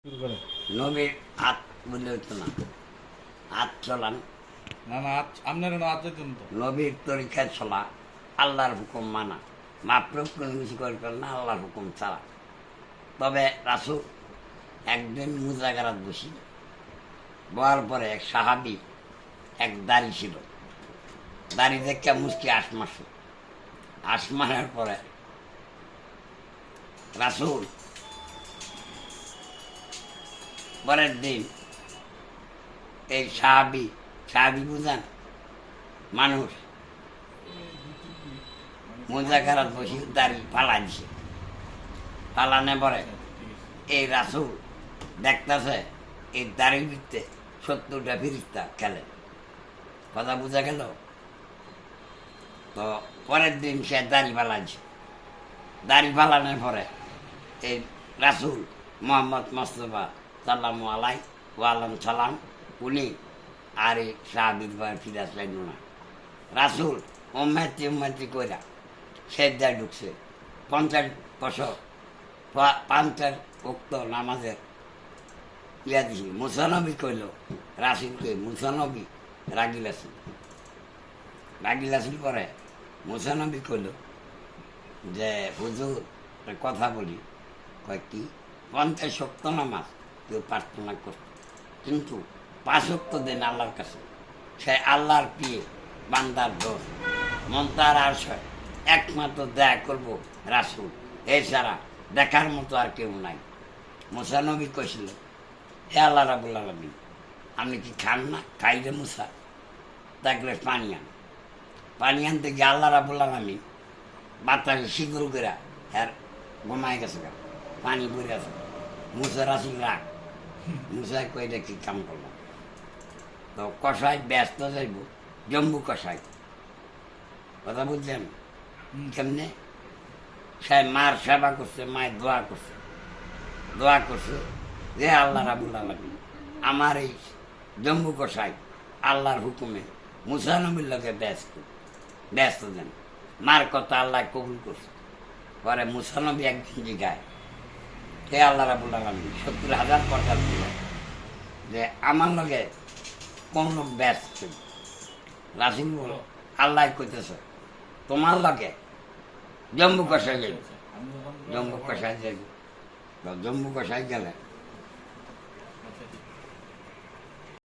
শুরু করে নবীর হাত বলে হইতো না, হাত চলান না না আপনার হাত যেতেন তো নবীর তরিকায় চলা, আল্লাহর হুকুম মানা, মাত্র কোনো কিছু করবেন না আল্লাহর হুকুম ছাড়া। তবে রাসূল একদিন মুজাকারাত বসি বলার পরে এক সাহাবি এক দাড়ি ছিল, দাড়ি দেখে মুসকি আসমানের পরে রাসূল পরের দিন এই সাহাবি বুঝান মানুষ মুজাকারাত বসি দাড়ি ফালাইছে, ফালানে পরে এই রাসূল দেখতেছে এই দাড়ির ভিত্তে 70টা ফিরিস্তা খেলে। কথা বোঝা গেল? তো পরের দিন সে দাড়ি ফালাইছে, দাড়ি ফালানোর পরে এই রাসূল মোহাম্মদ মোস্তফা সাল্লামু আলাই ওয়ালাম সালাম উনি আর এই সাহাবির ভাই ফিরে চাইল না। রাসূল উম্মতি কইরা সে দেয় ঢুকছে 50 বছর 50 ওয়াক্ত নামাজের ইয়া দিছি। মুসানবী কইল রাসূলকে, মুসানবী রাগিলাছিল পরে মুসানবী কইল যে হুজুর কথা বলি, কয় কি 50 ওয়াক্ত নামাজ কেউ প্রার্থনা করত, কিন্তু 5 ওয়াক্ত দেন আল্লাহর কাছে, সে আল্লাহর প্রিয় বান্দার দোষ মন তার আর একমাত্র দয়া করবো রাসূল, এছাড়া দেখার মতো আর কেউ নাই। মুসানবী কইছিল, হে আল্লাহ রাব্বুল আলামিন, আপনি কি খান না? খাই রে মুসা, দেখলে পানি আনতে গিয়ে আল্লাহ রাব্বুল আলামিন বাতাসে শিগর করে আর ঘুমাই গেছে, পানি পড়ে আছে। মুসা রাসূল রাগ, মুসাই কইলে কি কাম করলাম। তো কষাই ব্যস্ত যাইব জম্বু কষাই, কথা বুঝছেন কেমনে? সে মার সেবা করছে, মায়ের দোয়া করছে যে আল্লাহ রাব্বুল আলামিন আমার এই জম্বু কষাই আল্লাহর হুকুমে মুসা নবীর লোকে ব্যস্ত দেন। মার কথা আল্লাহ কবুল করছে। পরে মুসা নবী একদিন জিগায়, হে আল্লাহ রাব্বুল আলামিন, 70,000 কথা ছিল যে আমার লগে কোন লোক ব্যস্ত। রাসূল বলো আল্লাহ কইতেছে তোমার লগে জম্বু কষাই যাইব, জম্বু কষাই গেলে